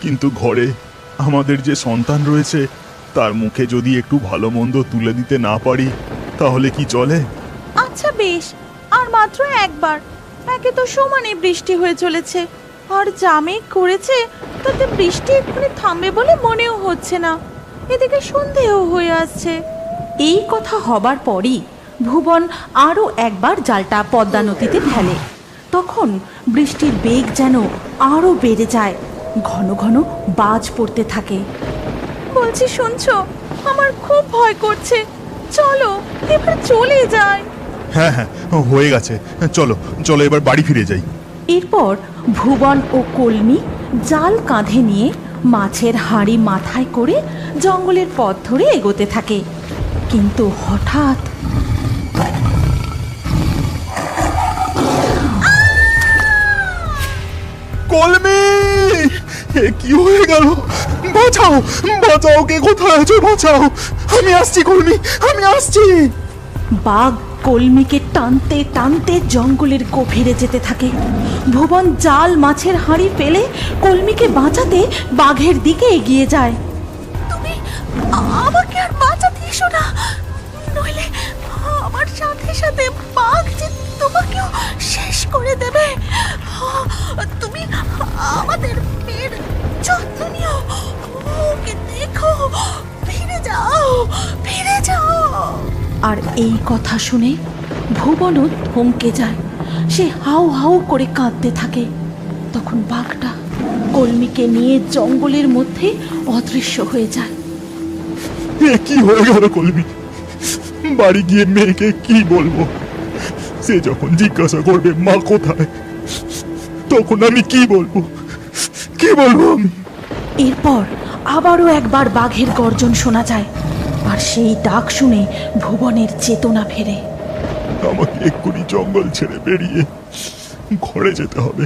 কিন্তু ঘরে আমাদের যে সন্তান রয়েছে তার মুখে যদি একটু ভালো মন্দ তুলে দিতে না পারি তাহলে কি চলে? আচ্ছা বেশ, আর মাত্র একবার। একে তো সমানে বৃষ্টি হয়ে চলেছে, আর যা মেঘ করেছে তাতে বৃষ্টি এক্ষুনি থামবে বলে মনেও হচ্ছে না। এদিকে সন্দেহ হয়ে আসছে। এই কথা হবার পরই ভুবন আরও একবার জালটা পদ্মা নদীতে ফেলে। তখন বৃষ্টির বেগ যেন আরও বেড়ে যায়, ঘন ঘন বাজ পড়তে থাকে। বলছি শুনছো, আমার খুব ভয় করছে, চলো এবার চলে যাই। হ্যাঁ হ্যাঁ, হয়ে গেছে, চলো চলো এবার বাড়ি ফিরে যাই। এরপর ভুবন ও কলমি জাল কাঁধে নিয়ে মাছের হাঁড়ি মাথায় করে জঙ্গলের পথ ধরে এগোতে থাকে। কিন্তু হঠাৎ কলমি, এ কি হয়ে গেল? বাঁচাও বাঁচাও, কে কোথায় আছো? বাঁচাও, আমি আসছি কলমি, আমি আসছি। বাঘ কলমিকে টানতে টানতে জঙ্গলের গভীরে যেতে থাকে। ভুবন জাল মাছের হাঁড়ি ফেলে কলমিকে বাঁচাতে বাঘের দিকে এগিয়ে যায়। তুমি আমাকে আর বাঁচাতে এসো না, নইলে আমার সাথে সাথে বাঘ যে তোমাকেও শেষ করে দেবে। তুমি আমাদের মেয়ের যত্ন নিও, ওকে দেখো, ফিরে যাও, ফিরে যাও। আর এই কথা শুনে ভুবনও থমকে যায়। সে হাউ হাউ করে কাঁদতে থাকে। তখন বাঘটা কলমিকে নিয়ে জঙ্গলের মধ্যে অদৃশ্য হয়ে যায়। এ কি হয়ে গেল কলমি? বাড়ি গিয়ে মেয়েকে কি বলবো? সে যখন জিজ্ঞাসা করবে মা কোথায়, তখন আমি কি বলবো? কি বলবো আমি? এরপর আবারও একবার বাঘের গর্জন শোনা যায়, আর সেই ডাক শুনে ভুবনের চেতনা ফেরে। আমাকে এক্ষুনি জঙ্গল ছেড়ে বেরিয়ে ঘরে যেতে হবে,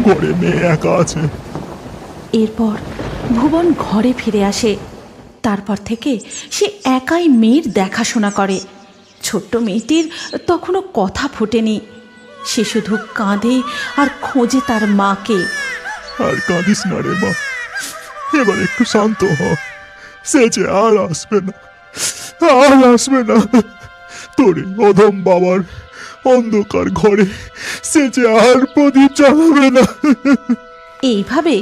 ঘরে মেয়ে একা আছে। এরপর ভুবন ঘরে ফিরে আসে। তারপর থেকে সে একাই মেয়ের দেখাশোনা করে। ছোট্ট মেয়েটির তখনও কথা ফোটেনি। সে শুধু কাঁদে আর খোঁজে তার মাকে। আর কাঁদিস না রে মা, এবার একটু শান্ত হ। সে যে আর আসবে না, আর আসবে না। তোর অধম বাবার অন্ধকার ঘরে সে যে আর প্রদীপ জ্বালাবে না। এইভাবে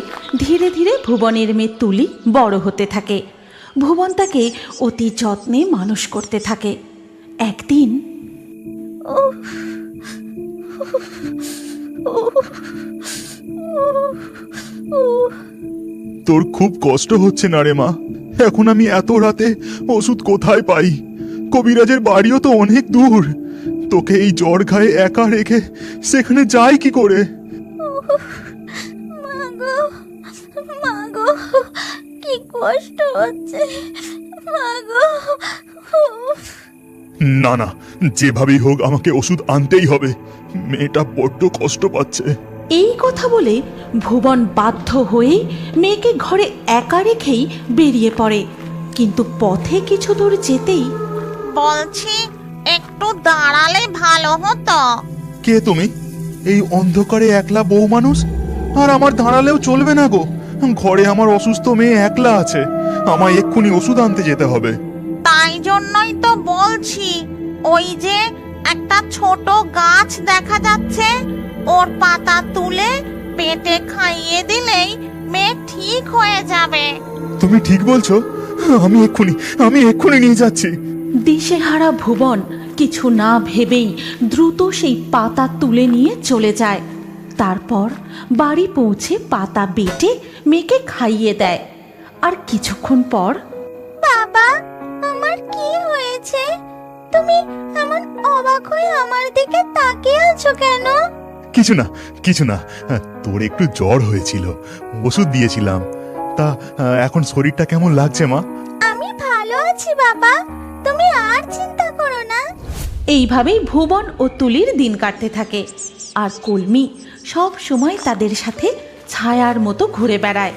ধীরে ধীরে ভুবনের মেয়ে তুলি বড় হতে থাকে। ভুবন তাকে অতি যত্নে মানুষ করতে থাকে। একদিন তোর খুব কষ্ট হচ্ছে না রে মা? এখন আমি এত রাতে ওষুধ কোথায় পাই? কবিরাজের বাড়িও তো অনেক দূর। তোকে এই জ্বর গায়ে একা রেখে সেখানে যাই কি করে? মাগো, মাগো, কি কষ্ট হচ্ছে মাগো। না না, যেভাবেই হোক আমাকে ওষুধ আনতেই হবে। মেয়েটা বড্ড কষ্ট পাচ্ছে। এই কথা বলে ভুবন বাধ্য হয়ে মেয়েকে ঘরে একা রেখেই বেরিয়ে পড়ে। কিন্তু পথে কিছু দূর যেতেই বলছি একটু দাঁড়ালে ভালো হতো। কে তুমি? এই অন্ধকারে একলা বউ মানুষ? আর আমার দাঁড়ালেও চলবে না গো, ঘরে আমার অসুস্থ মেয়ে একলা আছে। আমায় এক্ষুনি ওষুধ আনতে যেতে হবে। তাই জন্যই তো বলছি, ওই যে একটা ছোট গাছ দেখা যাচ্ছে, ওর পাতা তুলে পেটে খাইয়ে দিলেই মেয়ে ঠিক হয়ে যাবে। তুমি ঠিক বলছো? আমি এক্ষুনি নিয়ে যাচ্ছি। দিশেহারা ভুবন কিছু না ভেবেই দ্রুত সেই পাতা তুলে নিয়ে চলে যায়। তারপর বাড়ি পৌঁছে পাতা বেটে মেয়েকে খাইয়ে দেয়। আর কিছুক্ষণ পর বাবা, আমার কি হয়েছে? তুমি এমন অবাক হয়ে আমার দিকে তাকিয়ে আছো কেন? কিছু না, কিছু না। তোর একটু জ্বর হয়েছিল, ওষুধ দিয়েছিলাম। তা এখন শরীরটা কেমন লাগছে মা? আমি ভালো আছি বাবা, তুমি আর চিন্তা করো না। এইভাবেই ভুবন ও তুলির দিন কাটতে থাকে। আর কলমি সব সময় তাদের সাথে ছায়ার মতো ঘুরে বেড়ায়।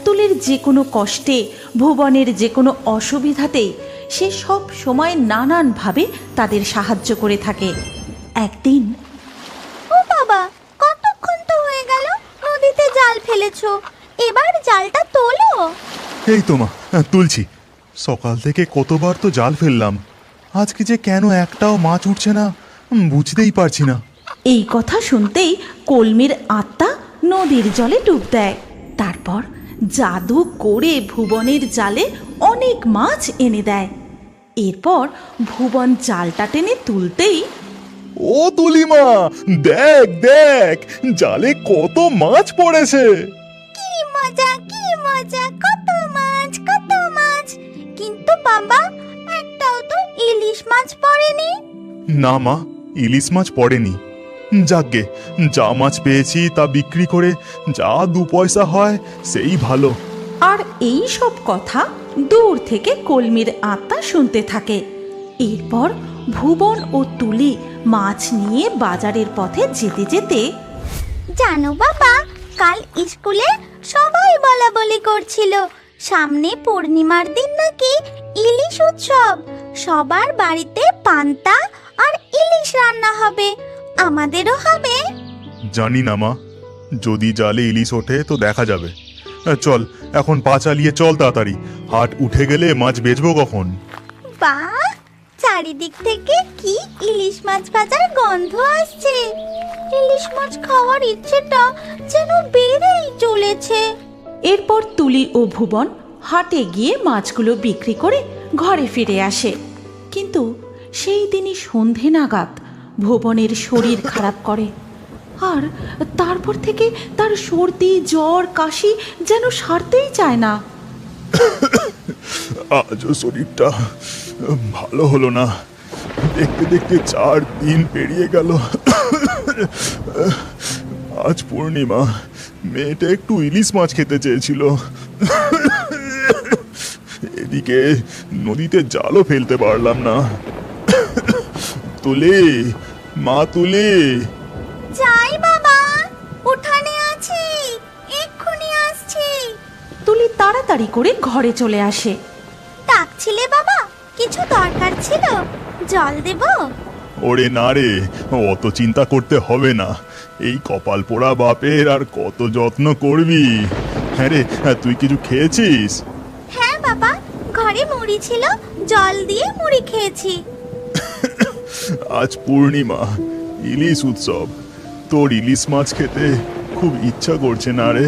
তুলির যে কোনো কষ্টে, ভুবনের যে কোনো অসুবিধাতেই সে সব সময় নানানভাবে তাদের সাহায্য করে থাকে। একদিন ও বাবা, কতক্ষণ তো হয়ে গেল নদীতে জাল ফেলেছো, এবার জালটা তোলো। এই তো মা, তুলছি। সকাল থেকে কতবার তো জাল ফেললাম, আজকে যে কেন একটাও মাছ উঠছে না বুঝতেই পারছি না। এই কথা শুনতেই কলমির আত্মা নদীর জলে ডুব দেয়। তারপর জাদু করে ভুবনের জালে অনেক মাছ এনে দেয়। এরপর ভুবন জালটা টেনে তুলতেই ও তুলিমা, দেখ দেখ জালে কত মাছ পড়েছে। কি মজা, কি মজা, কত মাছ, কত মাছ। কিন্তু বাবা, একটাও তো ইলিশ মাছ পড়েনি। না মা, ইলিশ মাছ পড়েনি। যাকগে, যা মাছ পেয়েছি তা বিক্রি করে যা 2 পয়সা হয় সেই ভালো। আর এই সব কথা দূর থেকে কলমির আত্মা শুনতে থাকে। এরপর ভুবন ও তুলি মাছ নিয়ে বাজারের পথে যেতে যেতে জানো বাবা, কাল স্কুলে সবাই বলা বলি করছিল সামনে পূর্ণিমার দিন নাকি ইলিশ উৎসব। সবার বাড়িতে পান্তা আর ইলিশ রান্না হবে, আমাদেরও হবে। জানি না মা, যদি জালে ইলিশ ওঠে তো দেখা যাবে। চল এখন পা চালিয়ে চল তাড়াতাড়ি, হাট উঠে গেলে মাছ বেচবো কখন। বাহ, চারিদিক থেকে কি ইলিশ মাছ ভাজার গন্ধ আসছে। ইলিশ মাছ খাওয়ার ইচ্ছেটা যেন বেড়েই চলেছে। এরপর তুলি ও ভুবন হাটে গিয়ে মাছগুলো বিক্রি করে ঘরে ফিরে আসে। কিন্তু সেই দিনই সন্ধে নাগাদ ভুবনের শরীর খারাপ করে। আর তারপর থেকে তার সর্দি, জ্বর, কাশি যেন সারতেই চায় না। আজও শরীরটা ভালো হলো না, দেখতে দেখতে 4 দিন পেরিয়ে গেল। আজ পূর্ণিমা, মেয়েটা একটু ইলিশ মাছ খেতে চেয়েছিল। এদিকে নদীতে জালও ফেলতে পারলাম না। তুলি, মা তুলি। যাই বাবা, উঠানে আছি, এক্ষুনি আসছি। তুলি তাড়াতাড়ি করে ঘরে চলে আসে। ডাকছিলে বাবা, কিছু দরকার ছিল? জল দেব? ওরে না রে, অত চিন্তা করতে হবে না। এই কপাল পোড়া বাপের আর কত যত্ন করবি। হ্যাঁ রে, তুই কিছু খেয়েছিস? হ্যাঁ বাবা, ঘরে মুড়ি ছিল, জল দিয়ে মুড়ি খেয়েছি। আজ পূর্ণিমা, ইলিশ উৎসব, তোর ইলিশ মাছ খেতে খুব ইচ্ছা করছে না রে?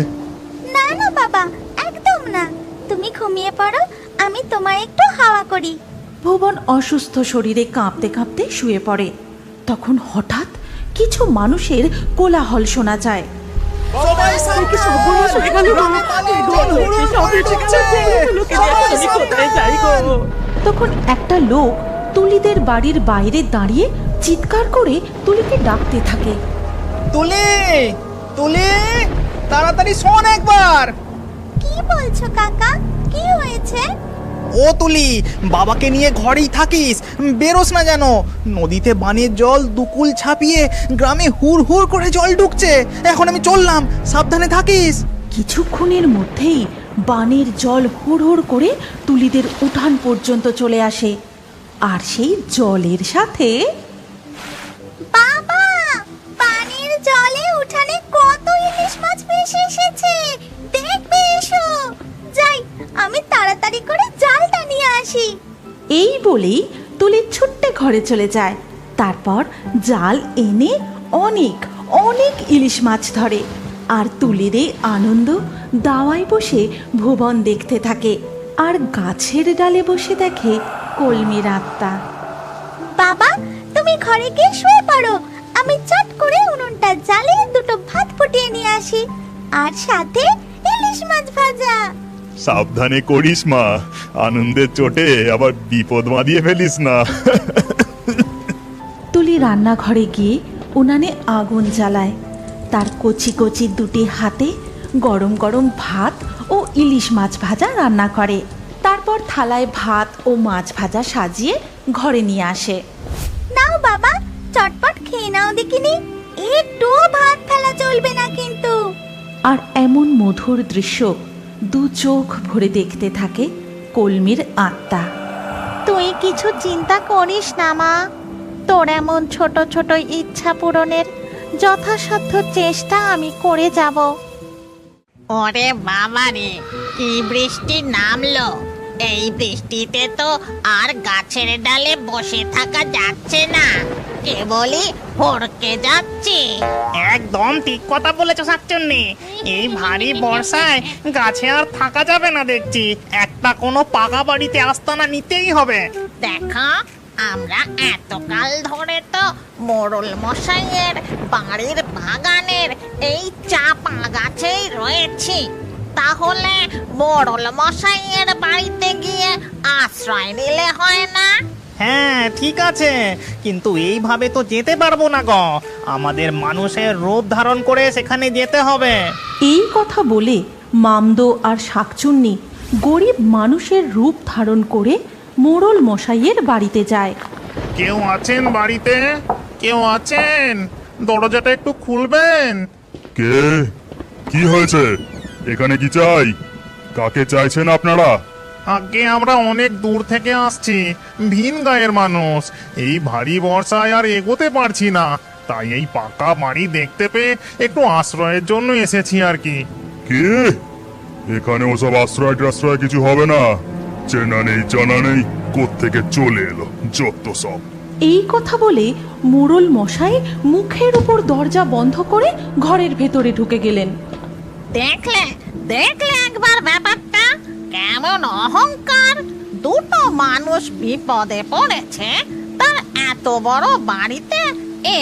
না না বাবা, একদম না। তুমি ঘুমিয়ে পড়ো, আমি তোমায় একটু হাওয়া করি। ভুবন অসুস্থ শরীরে কাঁপতে কাঁপতে শুয়ে পড়ে। তখন হঠাৎ কিছু মানুষের কোলাহল শোনা যায়। তখন একটা লোক তুলিদের বাড়ির বাইরে দাঁড়িয়ে চিৎকার করে তুলিকে ডাকতে থাকে। তুলি, তুলি, তাড়াতাড়ি শোন একবার। কি বলছো কাকা, কি হয়েছে? ও তুলি, বাবাকে নিয়ে ঘরেই থাকিস, বেরোস না যেন। নদীতে বানের জল দুকুল ছাপিয়ে গ্রামে হুড় হুড় করে জল ঢুকছে। এখন আমি চললাম, সাবধানে থাকিস। কিছুক্ষণের মধ্যেই বানের জল হুড় হুড় করে তুলিদের উঠান পর্যন্ত চলে আসে। আর সেই জলের সাথে বাবা, পানির জলে উঠানে কত ইলিশ মাছ ভেসে এসেছে, দেখবে এসো। যাই, আমি তাড়াতাড়ি করে জালটা নিয়ে আসি। এই বলেই তুলি ছুট্টে ঘরে চলে যায়। তারপর জাল এনে অনেক অনেক ইলিশ মাছ ধরে। আর তুলির এই আনন্দ দাওয়ায় বসে ভুবন দেখতে থাকে। আর গাছের ডালে বসে দেখে কলমির আত্মা। বাবা, তুমি ঘরে গিয়ে শুয়ে পড়ো, আমি চট করে উনুনটা জ্বালিয়ে 2টো ভাত ফুটিয়ে নিয়ে আসি, আর সাথে ইলিশ মাছ ভাজা। সাবধানে করিস মা, আনন্দের চোটে আবার বিপদ বাঁধিয়ে ফেলিস না। তুলি রান্নাঘরে গিয়ে উনানে আগুন জ্বালায়। তার কচি কচি 2টি হাতে গরম গরম ভাত ও ইলিশ মাছ ভাজা রান্না করে। তারপর থালায় ভাত ও মাছ ভাজা সাজিয়ে ঘরে নিয়ে আসে। নাও বাবা, চটপট খেয়ে নাও দেখিনি, একটুও ভাত ফেলা চলবে না কিন্তু। আর এমন মধুর দৃশ্য 2 চোখ ভরে দেখতে থাকে কলমির আত্মা। তুই কিছু চিন্তা করিস না মা, তোর এমন ছোট ছোট ইচ্ছা পূরণের যথাসাধ্য চেষ্টা আমি করে যাব। ওরে বাবা রে, কি বৃষ্টি নামলো! এই বৃষ্টিতে তো আর গাছের ডালে বসে থাকা যাচ্ছে না, কেবলই হড়কে যাচ্ছে। একদম ঠিক কথা বলেছো শাকচুন্নি। এই ভারী বর্ষায় গাছে আর থাকা যাবে না দেখছি। একটা কোনো পাকা বাড়িতে আস্তানা নিতেই হবে। দেখো, আমরা এতকাল ধরে তো মোড়ল মশাইয়ের বাড়ির বাগানের এই চাপা গাছেই রয়েছি, তাহলে মোড়ল মশাইয়ের বাড়িতে গিয়ে আশ্রয় নিলে হয় না? হ্যাঁ ঠিক আছে, কিন্তু এইভাবে তো যেতে পারবো না গো। আমাদের মানুষের রূপ ধারণ করে সেখানে যেতে হবে। এই কথা বলে মামদো আর শাকচুন্নি গরিব মানুষের রূপ ধারণ করে মোড়ল মশাইয়ের বাড়িতে যায়। কেউ আছেন বাড়িতে? কেউ আছেন? দরজাটা একটু খুলবেন। কে? কি হয়েছে? এখানে কি চাই? কাকে চাইছেন আপনারা? আগে আমরা অনেক দূর থেকে আসছি, ভিন গায়ের মানুষ। এই ভারী বর্ষায় আর এগোতে পারছি না, তাই এই পাকা বাড়ি দেখতে পেয়ে একটু আশ্রয়ের জন্য এসেছি আর কি। কে? এখানে ওসব আশ্রয় টাশ্রয় কিছু হবে না। চেনা নেই জানা নেই, কোত্থেকে চলে এলো যত সব। এই কথা বলে মোড়ল মশাই মুখের উপর দরজা বন্ধ করে ঘরের ভেতরে ঢুকে গেলেন। দেখলে দেখলে একবার ব্যাপারটা, কেমন অহংকার! দুটো মানুষ বিপদে পড়েছে, তার এত বড় বাড়িতে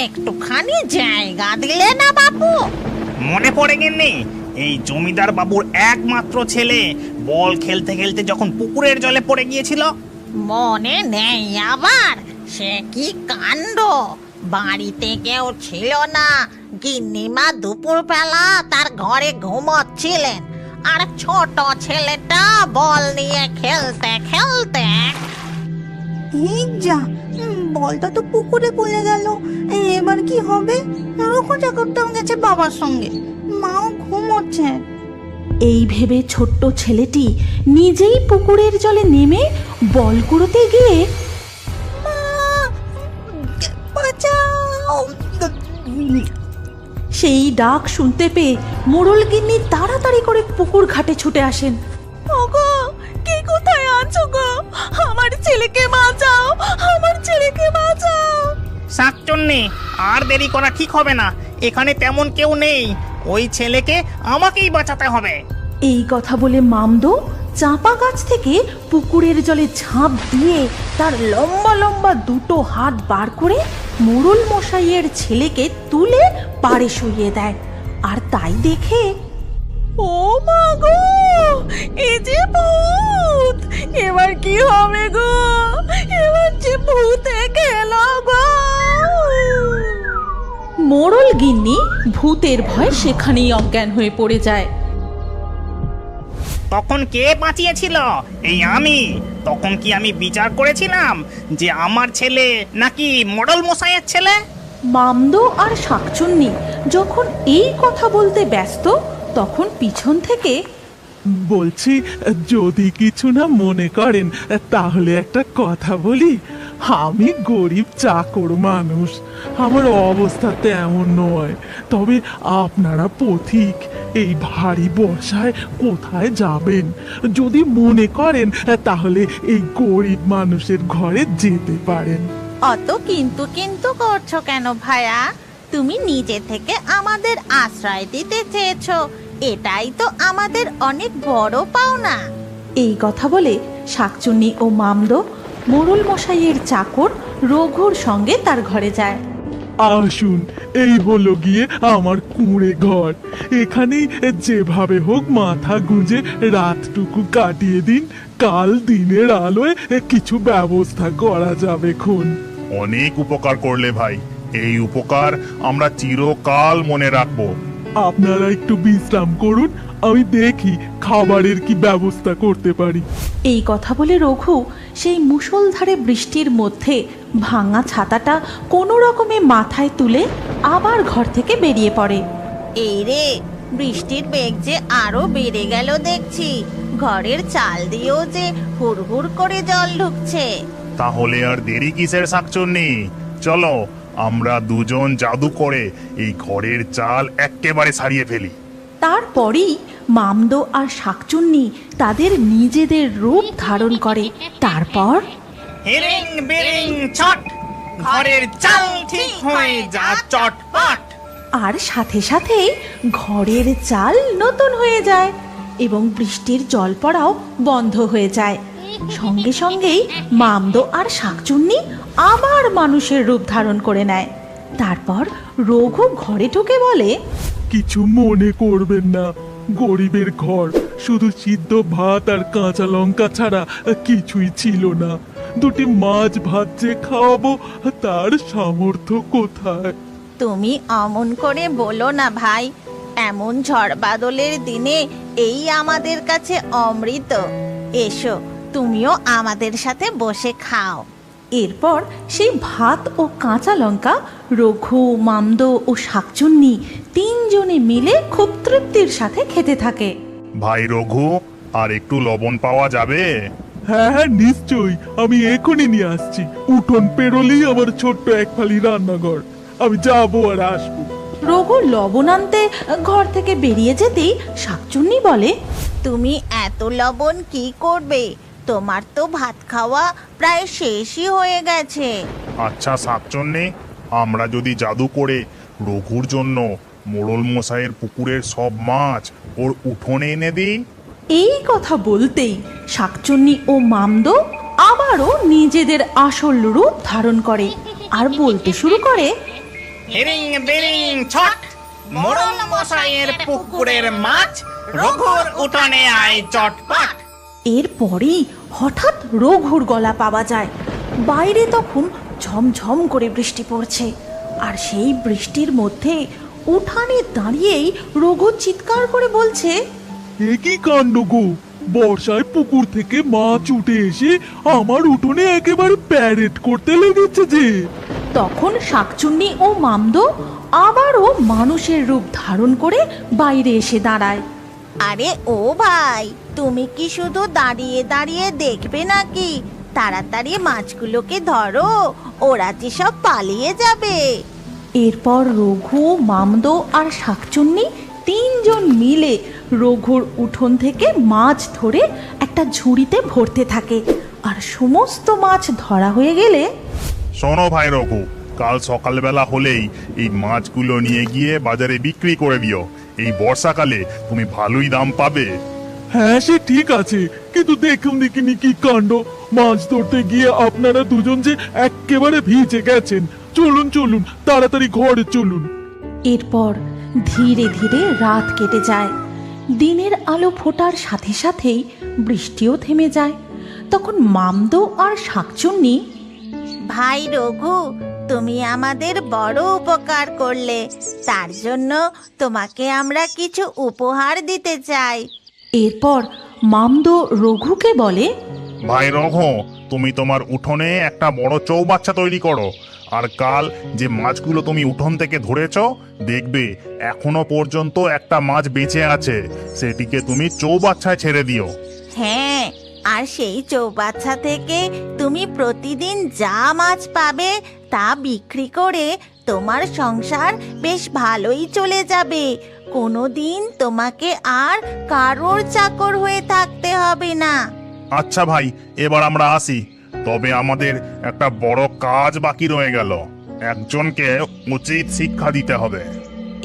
একটুখানি জায়গা দিলে না বাপু? মনে পড়ে গেননি, এই জমিদার বাবুর একমাত্র ছেলে বল খেলতে খেলতে যখন পুকুরের জলে পড়ে গিয়েছিল। মনে নেই আবার? সে কি কাণ্ড! বাড়িতে কেউ ছিল না, গিন্নিমা দুপুরবেলা তার ঘরে ঘুমোচ্ছিলেন, আর ছোট ছেলেটা বল নিয়ে খেলতে খেলতে। এই যা, বলটা তো পুকুরে পড়ে গেল। এবার কি হবে? রোজা করতেও গেছে বাবার সঙ্গে, মাও ঘুমোচ্ছে। এই ভেবে ছোট্ট ছেলেটি নিজেই পুকুরের জলে নেমে বল কুড়োতে গিয়ে বাঁচাও! সেই ডাক শুনতে পেয়ে মোড়ল গিন্নি তাড়াতাড়ি করে পুকুর ঘাটে ছুটে আসেন। ওগো, কে কোথায় আছো গো? আমার ছেলেকে বাঁচাও, আমার ছেলেকে বাঁচাও। শাকচুন্নি, আর দেরি করা ঠিক হবে না। এখানে তেমন কেউ নেই, ওই ছেলেকে আমাকেই বাঁচাতে হবে। এই কথা বলে মামদো চাপা গাছ থেকে পুকুরের জলে ঝাঁপ দিয়ে তার লম্বা লম্বা দুটো হাত বার করে মোড়ল মশাইয়ের ছেলেকে তুলে পাড়ে শুইয়ে দেয়। আর তাই দেখে, ও মা গো, এ যে ভূত! এবার কি হবে গো? এবার যে ভূতে গেল গো! মোড়ল গিন্নি ভূতের ভয় সেখানেই অজ্ঞান হয়ে পড়ে যায়। তখন কে বাঁচিয়েছিল? এই আমি। তখন কি আমি বিচার করেছিলাম যে আমার ছেলে নাকি মোড়ল মশাইয়ের ছেলে? মামদো আর শাকচুন্নি যখন এই কথা বলতে ব্যস্ত, তখন পিছন থেকে, বলছি, যদি কিছু না মনে করেন তাহলে একটা কথা বলি। আমি গরিব চাকর মানুষ, আমার অবস্থা তেমন নয়। তবে আপনারা পথিক, এই ভারী বর্ষায় কোথায় যাবেন? যদি মনে করেন তাহলে এই গরিব মানুষের ঘরে যেতে পারেন। অত কিন্তু কিন্তু করছো কেন ভাইয়া? তুমি নিজে থেকে আমাদের আশ্রয় দিতে চেয়েছো, এটাই তো আমাদের অনেক বড় পাওনা। এই কথা বলে শাকচুন্নি ও মামদো মোড়ল মশাইয়ের চাকর রঘুর সঙ্গে তার ঘরে যায়। আসুন, এই হলো গিয়ে আমার কুঁড়ে ঘর। এখানেই যেভাবে হোক মাথা গুঁজে রাতটুকু কাটিয়ে দিন, কাল দিনের আলোয় কিছু ব্যবস্থা করা যাবে খন। অনেক উপকার করলে ভাই, এই উপকার আমরা চিরকাল মনে রাখবো। আপনারা একটু বিশ্রাম করুন, আমি দেখি খাবারের কি ব্যবস্থা করতে পারি। এই কথা বলে রঘু সেই মুষলধারে বৃষ্টির মধ্যে ভাঙা ছাতাটা কোনো রকমে মাথায় তুলে আবার ঘর থেকে বেরিয়ে পড়ে। এই রে, বৃষ্টির বেগ যে আরো বেড়ে গেল দেখছি। ঘরের চাল দিয়েও যে হুড়হুড় করে জল ঢুকছে। তাহলে আর দেরি কিসের শাকচুন্নি? চলো আমরা দুজন জাদু করে এই ঘরের চাল একেবারে সারিয়ে ফেলি। তারপরেই মামদো আর শাকচুন্নি তাদের নিজেদের রূপ ধারণ করে। তারপর হিরিং বিরিং ছট, ঘরের চাল ঠিক হয়ে যা চটপট। আর সাথে সাথেই ঘরের চাল নতুন হয়ে যায় এবং বৃষ্টির জল পড়াও বন্ধ হয়ে যায়। সঙ্গে সঙ্গেই মামদো আর শাকচুন্নি আবার মানুষের রূপ ধারণ করে নেয়। তারপর রঘু ঘরে ঢুকে বলে, কিছু মনে করবেন না, গরিবের ঘর, শুধু সিদ্ধ ভাত আর কাঁচা লঙ্কা ছাড়া কিছুই ছিল না। দুটি মাছ ভাত যে খাওয়াবো তার সামর্থ্য কোথায়? তুমি অমন করে বলো না ভাই, এমন ঝড় বাদলের দিনে এই আমাদের কাছে অমৃত। এসো, তুমিও আমাদের সাথে বসে খাও। এরপর সেই ভাত ও কাঁচা লঙ্কা রঘু, মামদো ও শাকচুন্নি তিনজনে মিলে খুব তৃপ্তির সাথে খেতে থাকে। ভাই রঘু, আর একটু লবণ পাওয়া যাবে? হ্যাঁ হ্যাঁ, নিশ্চয়ই, আমি এখনই নিয়ে আসছি। উঠোন পেরোলেই আমার ছোট্ট এক ফালি রান্নাঘর, আমি যাবো আর আসবো। রঘু লবণ আনতে ঘর থেকে বেরিয়ে যেতেই শাকচুন্নি বলে, তুমি এত লবণ কি করবে? তোমার তো ভাত খাওয়া প্রায় শেষই হয়ে গেছে। আচ্ছা শাকচুন্নি, আমরা যদি জাদু করে রঘুর জন্য মোড়ল মশাইয়ের পুকুরের সব মাছ ওর উঠোনে এনে দিই? এই কথা বলতেই শাকচুন্নি ও মামদো আবারও নিজেদের আসল রূপ ধারণ করে আর বলতে শুরু করে, হিরিং বিরিং ছট, মোড়ল মশাইয়ের পুকুরের মাছ রঘুর উঠানে আয় চটপট। এরপরেই হঠাৎ রঘুর গলা পাওয়া যায়। বাইরে তখন ঝমঝম করে বৃষ্টি পড়ছে, আর সেই বৃষ্টির মধ্যে উঠানে দাঁড়িয়েই রঘু চিৎকার করে বলছে, এ কি কাণ্ড গো! বর্ষায় পুকুর থেকে মাছ উঠে এসে আমার উঠোনে একেবারে প্যারেড করতে লেগেছে যে। তখন শাকচুন্নি ও মামদো আবারও মানুষের রূপ ধারণ করে বাইরে এসে দাঁড়ায়। আরে ও ভাই, তুমি কি শুধু দাঁড়িয়ে দাঁড়িয়ে দেখবে নাকি? তাড়াতাড়ি মাছগুলোকে ধরো, ওরা যে সব পালিয়ে যাবে। এরপর রঘু, মামদো আর শাকচুন্নি তিনজন মিলে রঘুর উঠোন থেকে মাছ ধরে একটা ঝুড়িতে ভরতে থাকে। আর সমস্ত মাছ ধরা হয়ে গেলে, শোনো ভাই রঘু, কাল সকালবেলা হলেই এই মাছগুলো নিয়ে গিয়ে বাজারে বিক্রি করে দিও। এই বর্ষাকালে তুমি ভালোই দাম পাবে। হ্যাঁ সে ঠিক আছে, কিন্তু দেখুন দেখিনি কি কাণ্ড! মাছ ধরতে গিয়ে আপনারা দুজন যে একেবারে ভিজে গেছেন। চলুন চলুন, তাড়াতাড়ি ঘরে চলুন। এরপর ধীরে ধীরে রাত কেটে যায়। দিনের আলো ফোটার সাথে সাথেই বৃষ্টিও থেমে যায়। তখন মামদো আর শাকচুন্নি, ভাই রঘু, তুমি আমাদের বড় উপকার করলে, তার জন্য তোমাকে আমরা কিছু উপহার দিতে চাই। এরপর মামদো রঘুকে বলে, ভাই রঘু, তুমি তোমার উঠোনে একটা বড় চৌবাচ্চা তৈরি করো, আর কাল যে মাছগুলো তুমি উঠোন থেকে ধরেছো, দেখবে এখনো পর্যন্ত একটা মাছ বেঁচে আছে, সেটিকে তুমি চৌবাচ্চায় ছেড়ে দিও। হ্যাঁ, আর সেই চৌবাচ্চা থেকে তুমি প্রতিদিন যা মাছ পাবে তা বিক্রি করে তোমার সংসার বেশ ভালোই চলে যাবে। কোনোদিন তোমাকে আর কারোর চাকর হয়ে থাকতে হবে না। আচ্ছা ভাই, এবার আমরা আসি। তবে আমাদের একটা বড় কাজ বাকি রয়ে গেল, একজনকে উচিত শিক্ষা দিতে হবে।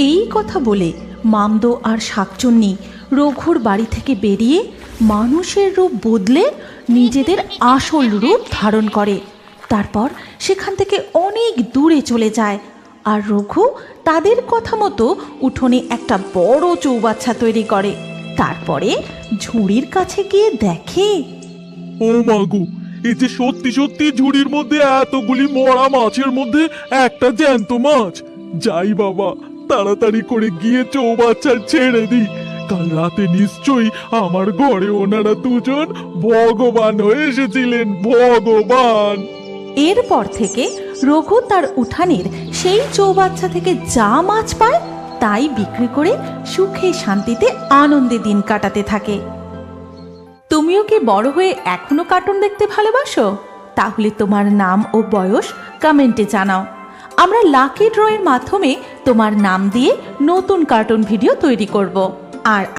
এই কথা বলে মামদো আর শাকচুন্নি রঘুর বাড়ি থেকে বেরিয়ে মানুষের রূপ বদলে নিজেদের আসল রূপ ধারণ করে। তারপর সেখান থেকে অনেক দূরে চলে যায়। আর রঘু তাদের কথা মতো উঠোনে একটা বড় চৌবাচ্চা তৈরি করে। তারপরে ঝুড়ির কাছে গিয়ে দেখে, ও মাগো, এই যে সত্যি সত্যি ঝুড়ির মধ্যে এতগুলি মরা মাছের মধ্যে একটা জ্যান্ত মাছ। যাই বাবা, তাড়াতাড়ি করে গিয়ে চৌবাচ্চা ছেড়ে দিই। কাল রাতে নিশ্চয়ই আমার ঘরে ওনারা দুজন ভগবান হয়ে এসেছিলেন, ভগবান। এরপর থেকে রঘু তার উঠানের সেই চৌবাচ্চা থেকে যা মাছ পায় তাই বিক্রি করে সুখে শান্তিতে আনন্দে দিন কাটাতে থাকে। তুমিও কি বড় হয়ে এখনো কার্টুন দেখতে ভালোবাসো? তাহলে তোমার নাম ও বয়স কমেন্টে জানাও। আমরা লাকি ড্রয়ের মাধ্যমে তোমার নাম দিয়ে নতুন কার্টুন ভিডিও তৈরি করব। আর